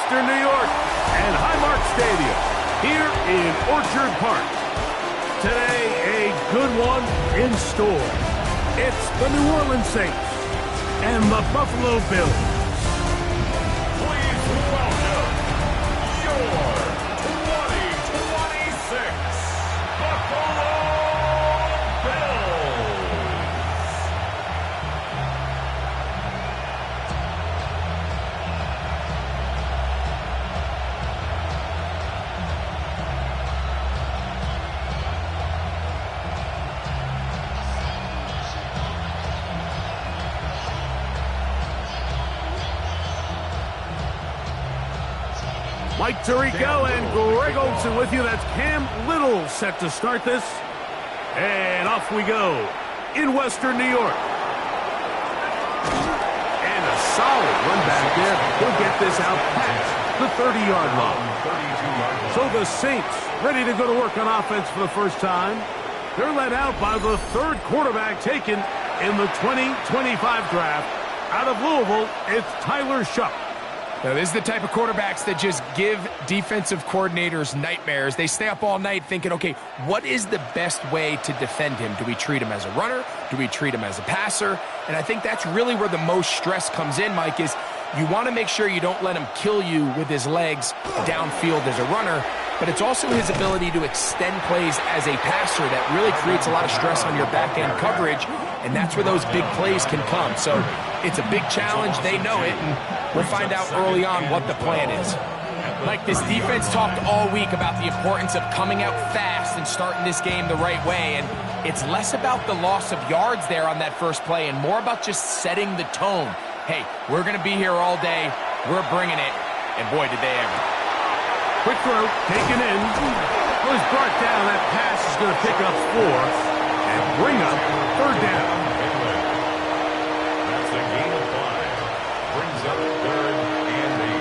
Western New York and Highmark Stadium here in Orchard Park. Today, a good one in store. It's the New Orleans Saints and the Buffalo Bills. Please welcome your 2026 Buffalo Bills. Mike Tirico and Greg Olsen with you. That's Cam Little set to start this. And off we go in Western New York. And a solid run back there. He'll get this out past the 30-yard line. So the Saints ready to go to work on offense for the first time. They're led out by the third quarterback taken in the 2025 draft. Out of Louisville, it's Tyler Shough. Now, this is the type of quarterbacks that just give defensive coordinators nightmares. They stay up all night thinking, okay, what is the best way to defend him? Do we treat him as a runner? Do we treat him as a passer? And I think that's really where the most stress comes in, Mike, is you want to make sure you don't let him kill you with his legs downfield as a runner, but it's also his ability to extend plays as a passer that really creates a lot of stress on your back-end coverage, and that's where those big plays can come. So it's a big challenge. They know it, and we'll find out early on what the plan is. Like, this defense talked all week about the importance of coming out fast and starting this game the right way, and it's less about the loss of yards there on that first play and more about just setting the tone. Hey, we're going to be here all day. We're bringing it, and boy, did they ever. Quick throw, taken in. Was brought down. That pass is going to pick up 4 and bring up third down. That's a gain of 5. Brings up 3rd and 8.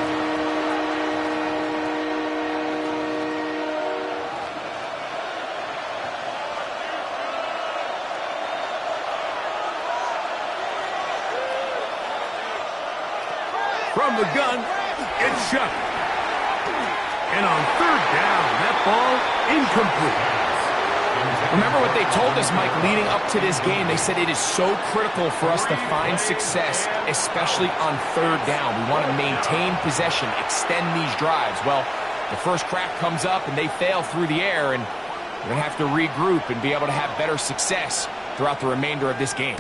From the gun, it's Shough. And on third down, that ball incomplete. Remember what they told us, Mike, leading up to this game. They said it is so critical for us to find success, especially on third down. We want to maintain possession, extend these drives. Well, the first crack comes up and they fail through the air, and we're going to have to regroup and be able to have better success throughout the remainder of this game.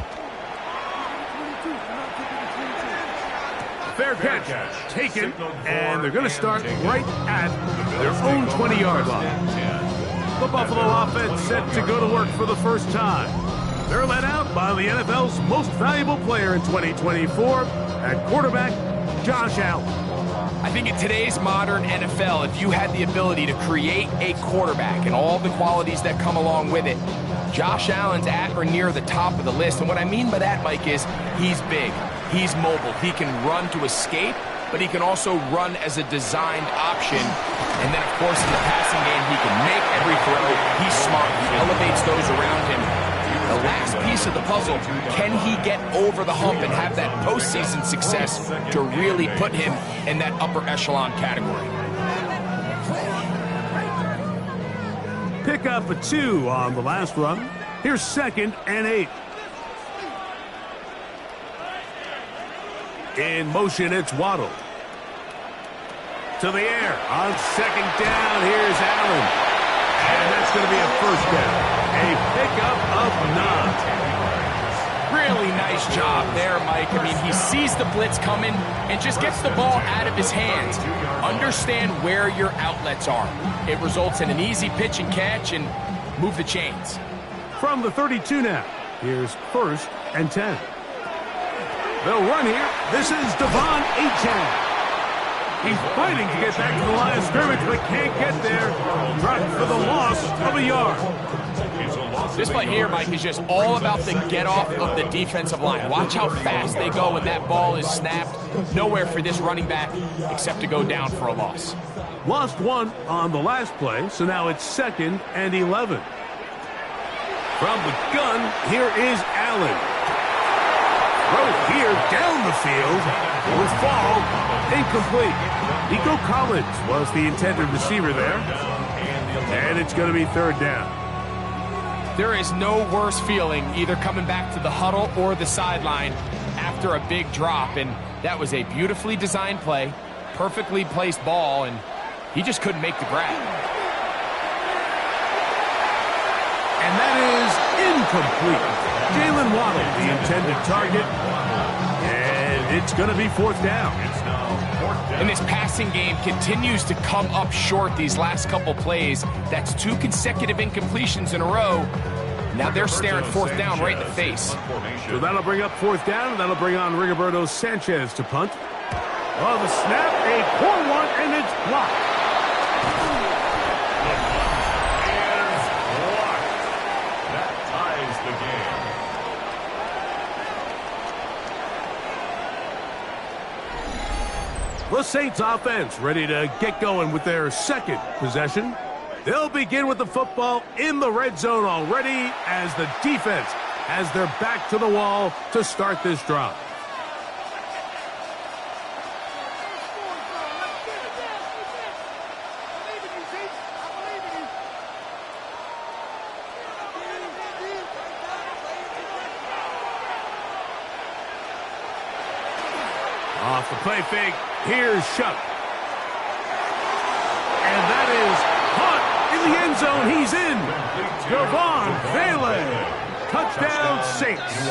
Fair catch, taken, and they're going to start right at their own 20-yard line. The Buffalo offense set to go to work for the first time. They're led out by the NFL's most valuable player in 2024 at quarterback, Josh Allen. I think in today's modern NFL, if you had the ability to create a quarterback and all the qualities that come along with it, Josh Allen's at or near the top of the list. And what I mean by that, Mike, is he's big. He's mobile. He can run to escape, but he can also run as a designed option. And then, of course, in the passing game, he can make every throw. He's smart. He elevates those around him. The last piece of the puzzle, can he get over the hump and have that postseason success to really put him in that upper echelon category? Pick up a 2 on the last run. Here's 2nd and 8. In motion, it's Waddle. To the air. On 2nd down, here's Allen. And that's going to be a first down. A pickup of 9. Really nice job there, Mike. I mean, he sees the blitz coming and just gets the ball out of his hands. Understand where your outlets are. It results in an easy pitch and catch and move the chains. From the 32 now, here's 1st and 10. They'll run here. This is Devon Achane. He's fighting to get back to the line of scrimmage, but can't get there. Dropped for the loss of a yard. This play here, Mike, is just all about the get-off of the defensive line. Watch how fast they go when that ball is snapped. Nowhere for this running back except to go down for a loss. Lost 1 on the last play, so now it's 2nd and 11. From the gun, here is Allen. Throw here. here down the field. Will fall. Incomplete. Nico Collins was the intended receiver there. And it's going to be third down. There is no worse feeling either coming back to the huddle or the sideline after a big drop. And that was a beautifully designed play, perfectly placed ball, and he just couldn't make the grab. And that is incomplete. Jalen Waddle, the intended target. And it's going to be fourth down. And this passing game continues to come up short these last couple plays. That's 2 consecutive incompletions in a row. Now they're staring fourth down right in the face. So that'll bring up fourth down, and that'll bring on Rigoberto Sanchez to punt. Oh, the snap, a poor one, and it's blocked. That ties the game. The Saints offense ready to get going with their second possession. They'll begin with the football in the red zone already as the defense has their back to the wall to start this drive. Off the play fake, here's Shuck. And that is caught in the end zone. He's in. Javon Vele. Touchdown, Saints.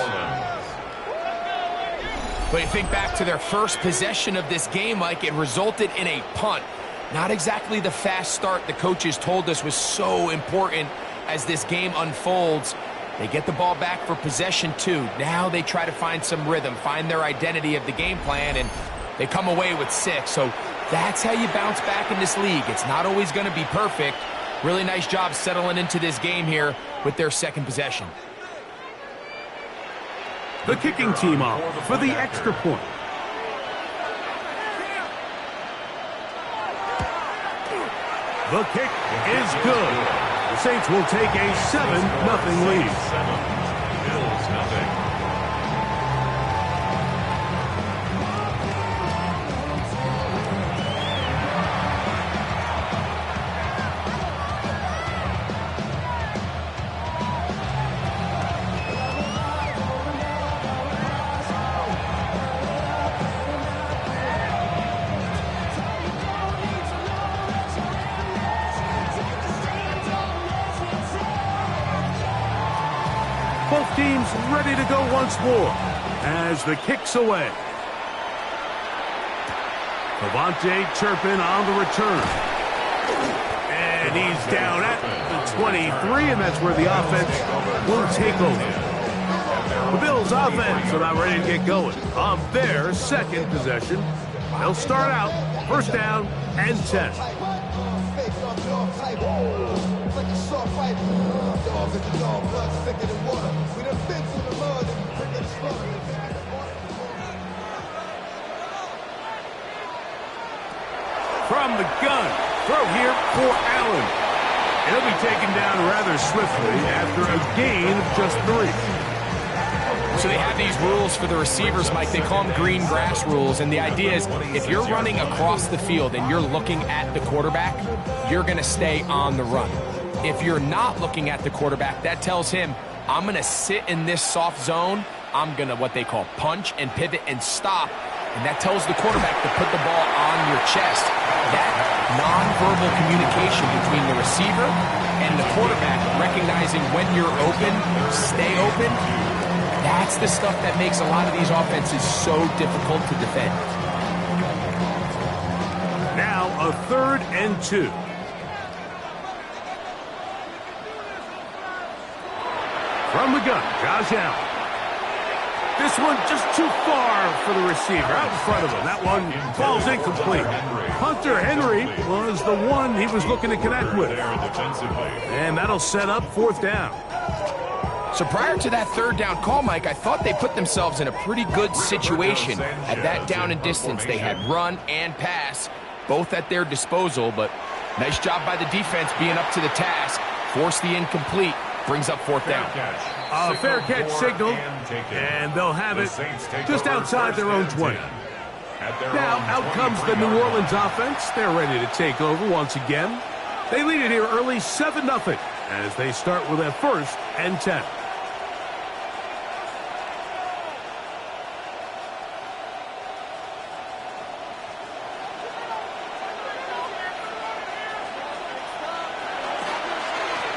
But you think back to their first possession of this game, Mike, it resulted in a punt. Not exactly the fast start the coaches told us was so important as this game unfolds. They get the ball back for possession 2. Now they try to find some rhythm, find their identity of the game plan, and they come away with 6. So that's how you bounce back in this league. It's not always going to be perfect. Really nice job settling into this game here with their second possession. The kicking team off for the extra point. The kick is good. The Saints will take a 7-0 lead. Bills nothing. Both teams ready to go once more as the kick's away. Devontae Turpin on the return. And he's down at the 23, and that's where the offense will take over. The Bills offense are not ready to get going on their second possession. They'll start out first down and 10. From the gun, throw here for Allen. He'll be taken down rather swiftly after a gain of just 3. So they have these rules for the receivers, Mike. They call them green grass rules. And the idea is if you're running across the field and you're looking at the quarterback, you're going to stay on the run. If you're not looking at the quarterback, that tells him, I'm going to sit in this soft zone. I'm going to what they call punch and pivot and stop. And that tells the quarterback to put the ball on your chest. That nonverbal communication between the receiver and the quarterback, recognizing when you're open, stay open, that's the stuff that makes a lot of these offenses so difficult to defend. Now a 3rd and 2. From the gun, Josh Allen. This one just too far for the receiver out in front of him. That one falls incomplete. Hunter Henry was the one he was looking to connect with. And that'll set up 4th down. So prior to that 3rd down call, Mike, I thought they put themselves in a pretty good situation. At that down and distance, they had run and pass, both at their disposal, but nice job by the defense being up to the task, force the incomplete, brings up fourth down. A fair catch signal, and they'll have it just outside their own 20. Now, out comes the New Orleans offense. They're ready to take over once again. They lead it here early 7-0 as they start with a 1st and 10.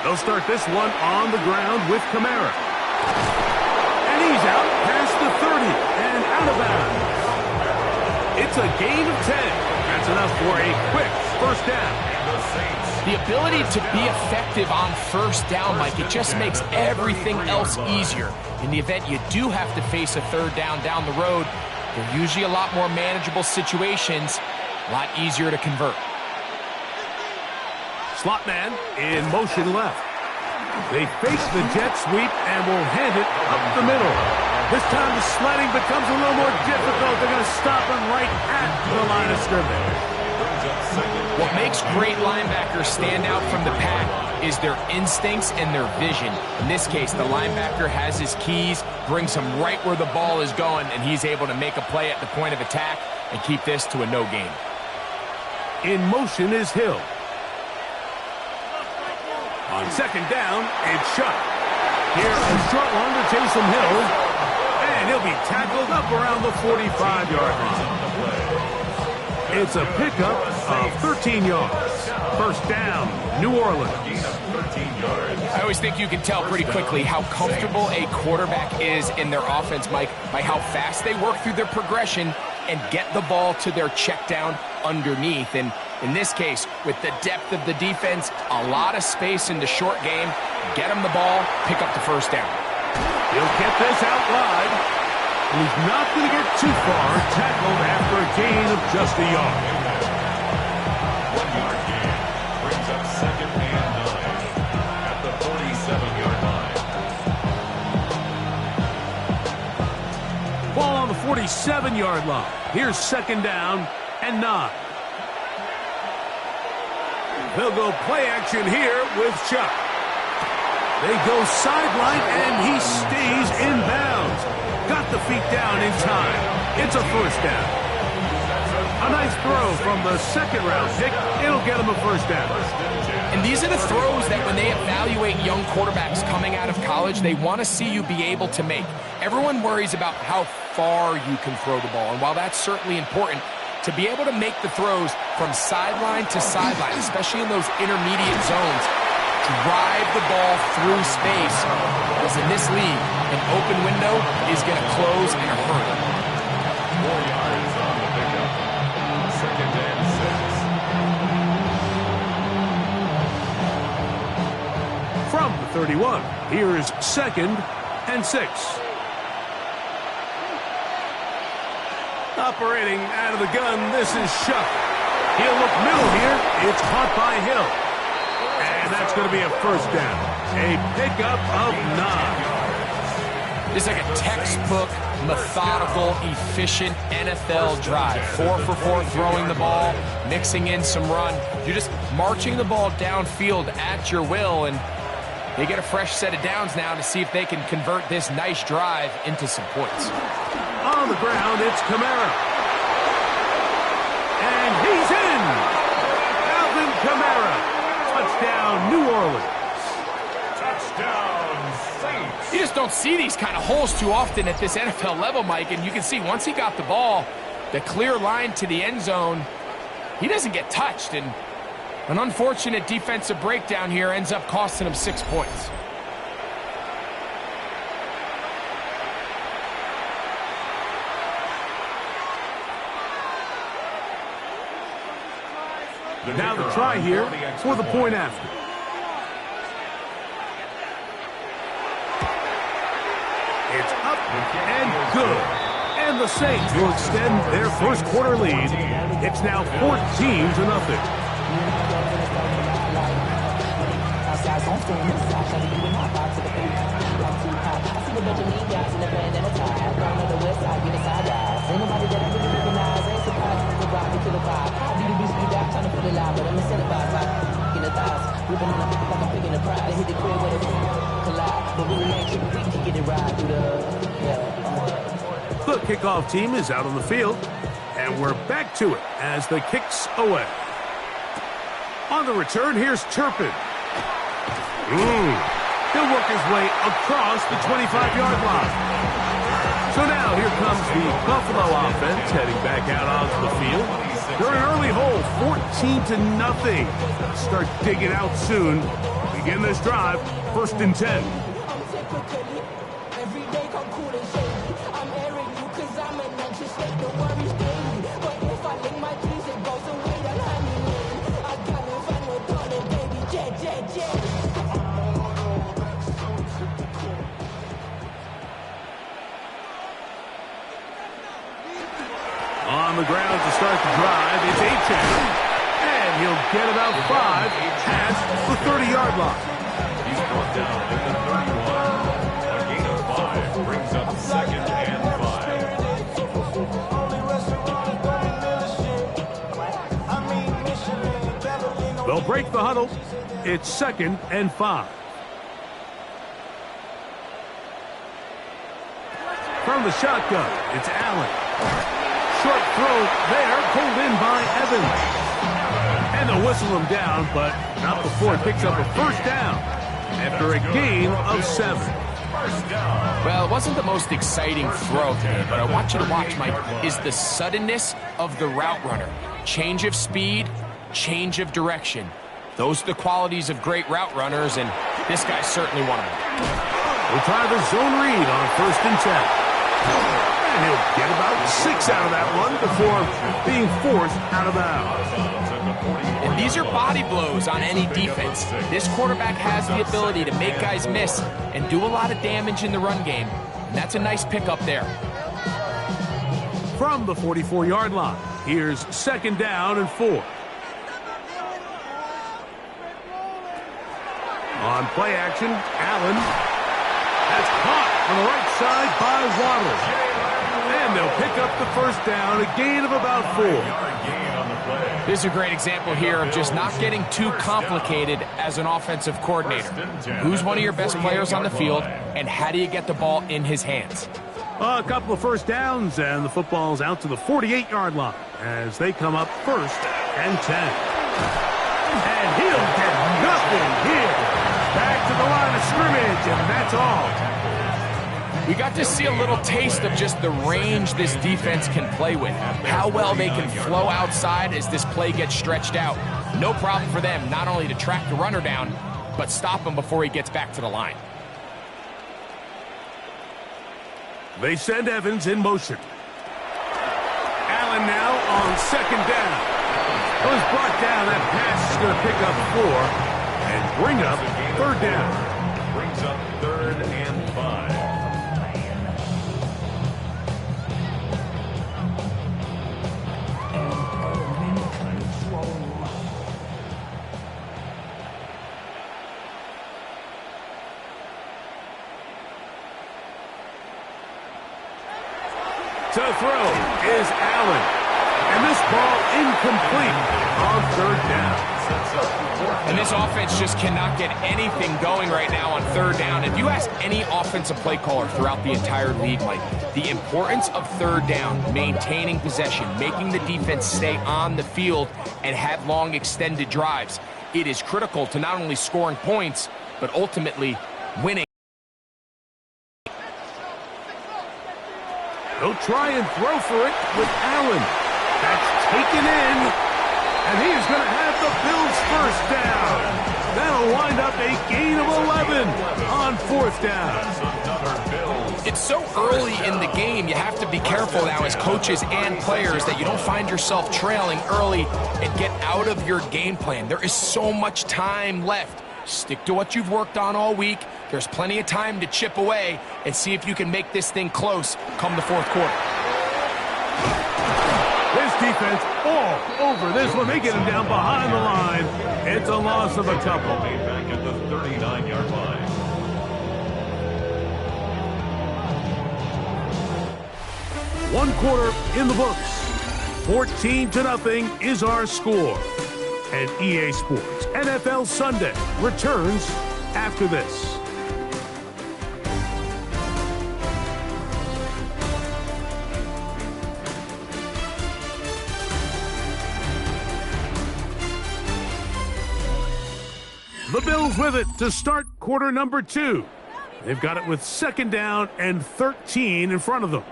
They'll start this one on the ground with Kamara. And he's out past the 30 and out of bounds. It's a gain of 10. That's enough for a quick first down. The ability to be effective on first down, Mike, it just makes everything else easier. In the event you do have to face a third down the road, they're usually a lot more manageable situations, a lot easier to convert. Slot man in motion left. They face the jet sweep and will hand it up the middle. This time the sledding becomes a little more difficult. They're going to stop him right at the line of scrimmage. What makes great linebackers stand out from the pack is their instincts and their vision. In this case, the linebacker has his keys, brings him right where the ball is going, and he's able to make a play at the point of attack and keep this to a no gain. In motion is Hill. On second down, it's Shuck. Here, a short one to Taysom Hill. And he'll be tackled up around the 45-yard line. It's a pickup of 13 yards. First down, New Orleans. I always think you can tell pretty quickly how comfortable a quarterback is in their offense, Mike, by how fast they work through their progression and get the ball to their check down underneath. And in this case, with the depth of the defense, a lot of space in the short game, get him the ball, pick up the first down. He'll get this out wide. And he's not going to get too far, tackled after a gain of just a yard. 1 yard gain brings up 2nd and 9 at the 47-yard line. Ball on the 47-yard line. Here's second down and 9. They'll go play action here with Chuck. They go sideline, and he stays in bounds. Got the feet down in time. It's a first down. A nice throw from the second-round pick. It'll get him a first down. And these are the throws that when they evaluate young quarterbacks coming out of college, they want to see you be able to make. Everyone worries about how far you can throw the ball, and while that's certainly important, to be able to make the throws from sideline to sideline, especially in those intermediate zones, drive the ball through space, because in this league, an open window is going to close in a hurry. 4 yards on the pickup. 2nd and 6. From the 31, here's 2nd and 6. Operating out of the gun, this is Shuck. He'll look middle here. It's caught by Hill. And that's going to be a first down. A pickup of 9. It's like a textbook, methodical, efficient NFL drive. 4 for 4 throwing the ball, mixing in some run. You're just marching the ball downfield at your will, and they get a fresh set of downs now to see if they can convert this nice drive into some points. On the ground, it's Kamara. And he's in! Alvin Kamara. Touchdown, New Orleans. Touchdown, Saints. You just don't see these kind of holes too often at this NFL level, Mike, and you can see once he got the ball, the clear line to the end zone, he doesn't get touched, and an unfortunate defensive breakdown here ends up costing him 6 points. Now the try here for the point after. It's up and good. And the Saints will extend their first quarter lead. It's now 14-0. The kickoff team is out on the field, and we're back to it as the kick's away. On the return, here's Turpin. He'll work his way across the 25-yard line. So now here comes the Buffalo offense heading back out onto the field. They're an early hole, 14-0. Start digging out soon. Begin this drive, 1st and 10. On the ground to start the drive, it's Achane. And he'll get about 5 past the 30-yard line. He's brought down at the 31. A gain of 5 brings up 2nd and 5. They'll break the huddle. It's 2nd and 5. From the shotgun, it's Allen. Short throw there, pulled in by Evans. And they'll whistle him down, but not before it picks up a 1st down after a gain of 7. Well, it wasn't the most exciting throw today, but I want you to watch, Mike, is the suddenness of the route runner. Change of speed, change of direction. Those are the qualities of great route runners, and this guy's certainly one of them. We'll try the zone read on 1st and 10. And he'll get about 6 out of that one before being forced out of bounds. And these are body blows on any defense. This quarterback has the ability to make guys miss and do a lot of damage in the run game. And that's a nice pickup there. From the 44-yard line, here's 2nd down and 4. On play action, Allen has caught on the right side by Waddle. And they'll pick up the 1st down, a gain of about 4. This is a great example here of just not getting too complicated as an offensive coordinator. Who's one of your best players on the field, and how do you get the ball in his hands? A couple of 1st downs, and the football's out to the 48-yard line as they come up 1st and 10. And he'll get nothing here. Back to the line of scrimmage, and that's all. We got to see a little taste of just the range this defense can play with. How well they can flow outside as this play gets stretched out. No problem for them not only to track the runner down, but stop him before he gets back to the line. They send Evans in motion. Allen now on 2nd down. Was brought down. That pass is going to pick up 4 and bring up 3rd down. Brings up 3rd and 5. To throw is Allen. And this ball incomplete on 3rd down. And this offense just cannot get anything going right now on 3rd down. If you ask any offensive play caller throughout the entire league, Mike, the importance of 3rd down, maintaining possession, making the defense stay on the field and have long extended drives, it is critical to not only scoring points, but ultimately winning. He'll try and throw for it with Allen. That's taken in, and he is going to have the Bills' 1st down. That'll wind up a gain of 11 on 4th down. It's so early in the game, you have to be careful now as coaches and players that you don't find yourself trailing early and get out of your game plan. There is so much time left. Stick to what you've worked on all week. There's plenty of time to chip away and see if you can make this thing close come the 4th quarter. This defense all over this one. They get him down behind the line. It's a loss of a couple. Back at the 39-yard line. One quarter in the books. 14-0 is our score. And EA Sports NFL Sunday returns after this. The Bills with it to start quarter number 2. They've got it with 2nd down and 13 in front of them.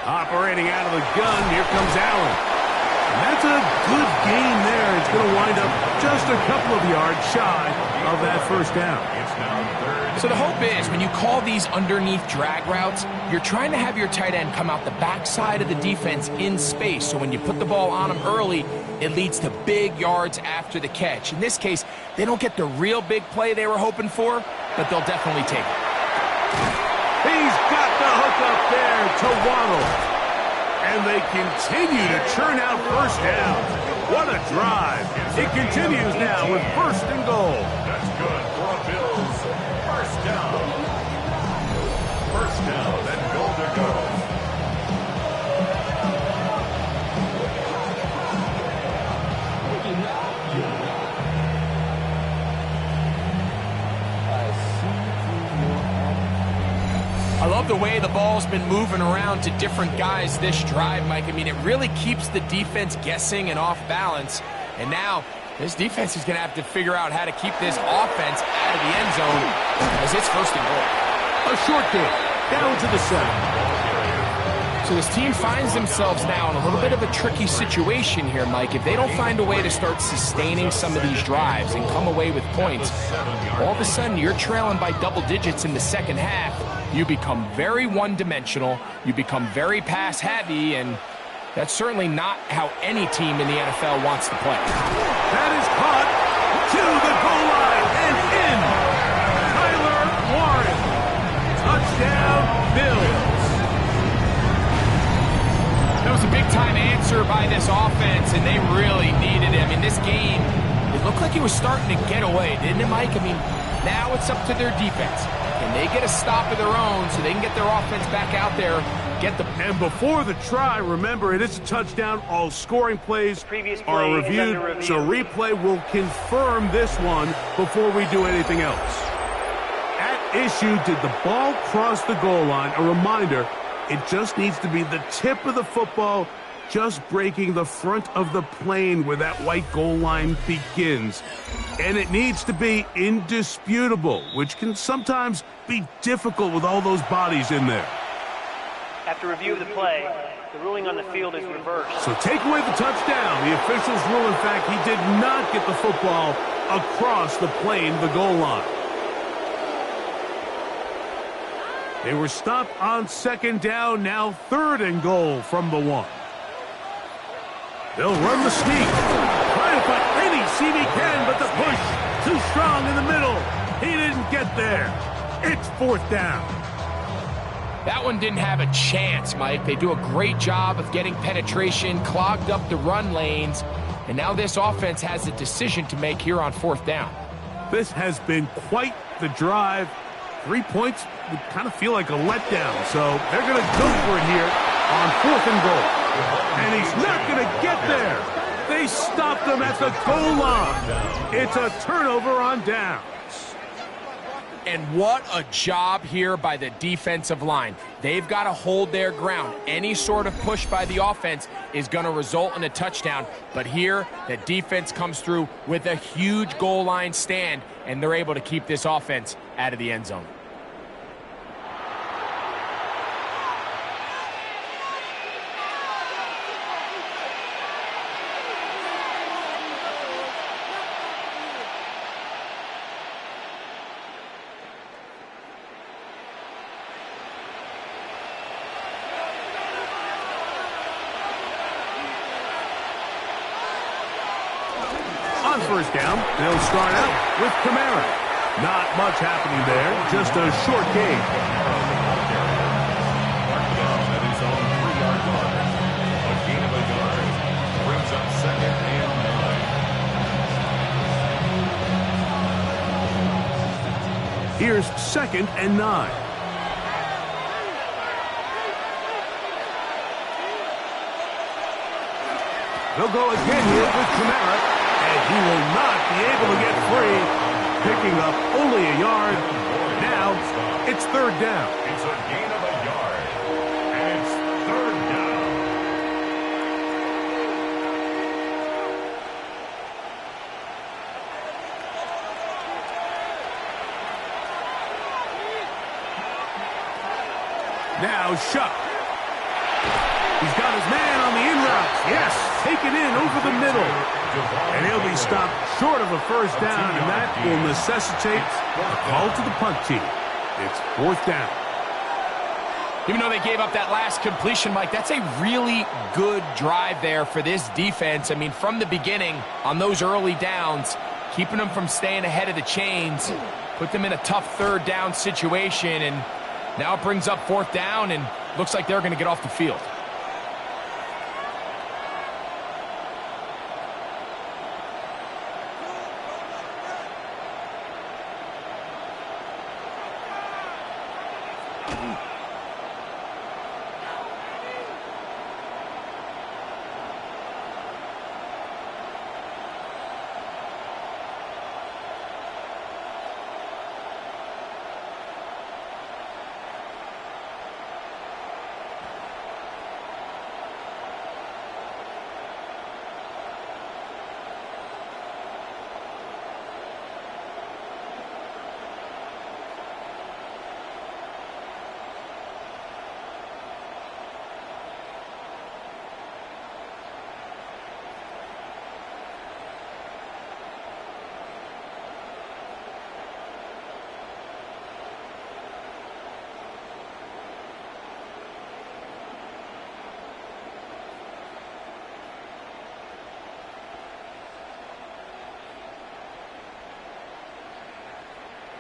Operating out of the gun, here comes Allen. And that's a good gain there. It's going to wind up just a couple of yards shy of that first down. So the hope is when you call these underneath drag routes, you're trying to have your tight end come out the backside of the defense in space. So when you put the ball on them early, it leads to big yards after the catch. In this case, they don't get the real big play they were hoping for, but they'll definitely take it. He's got the hook up there to Waddle. And they continue to churn out first down. What a drive. It continues now with 1st and goal. That's good for a Bills. First down. First down and goal to go. I love the way the ball's been moving around to different guys this drive, Mike. I mean, it really keeps the defense guessing and off balance. And now this defense is going to have to figure out how to keep this offense out of the end zone as it's 1st and goal. A short game, down to the 7. So this team finds themselves now in a little bit of a tricky situation here, Mike. If they don't find a way to start sustaining some of these drives and come away with points, all of a sudden you're trailing by double digits in the second half. You become very one-dimensional, you become very pass-heavy, and that's certainly not how any team in the NFL wants to play. That is caught to the goal line and in. Tyler Warren. Touchdown, Bills. That was a big-time answer by this offense, and they really needed it. I mean, this game, it looked like it was starting to get away, didn't it, Mike? I mean, now it's up to their defense. And they get a stop of their own so they can get their offense back out there, get the... And before the try, remember, it is a touchdown. All scoring plays are reviewed, so replay will confirm this one before we do anything else. At issue, did the ball cross the goal line? A reminder, it just needs to be the tip of the football just breaking the front of the plane where that white goal line begins. And it needs to be indisputable, which can sometimes be difficult with all those bodies in there. After review of the play, the ruling on the field is reversed. So take away the touchdown. The officials rule, in fact, he did not get the football across the plane, the goal line. They were stopped on 2nd down, now 3rd and goal from the 1. They'll run the sneak. Trying to put any seam he can, but the push too strong in the middle. He didn't get there. It's 4th down. That one didn't have a chance, Mike. They do a great job of getting penetration, clogged up the run lanes, and now this offense has a decision to make here on 4th down. This has been quite the drive. 3 points would kind of feel like a letdown, so they're going to go for it here on 4th and goal. And he's not going to get there. They stopped him at the goal line. It's a turnover on downs. And what a job here by the defensive line. They've got to hold their ground. Any sort of push by the offense is going to result in a touchdown. But here, the defense comes through with a huge goal line stand, and they're able to keep this offense out of the end zone. On 1st down, they'll start out with Kamara. Not much happening there, just a short gain. At his own 3-yard line. A gain of a yard brings up 2nd and 9. Here's 2nd and 9. They'll go again here with Kamara. he will not be able to get free. Picking up only a yard. Now, it's third down. It's a gain of a yard. And it's third down. Now Shuck. He's got his man on the in route. Yes, taken in over the middle. And he'll be stopped short of a first down, and that will necessitate a call to the punt team. It's fourth down. Even though they gave up that last completion, Mike, that's a really good drive there for this defense. I mean, from the beginning, on those early downs, keeping them from staying ahead of the chains, put them in a tough third down situation, and now it brings up fourth down, and looks like they're going to get off the field.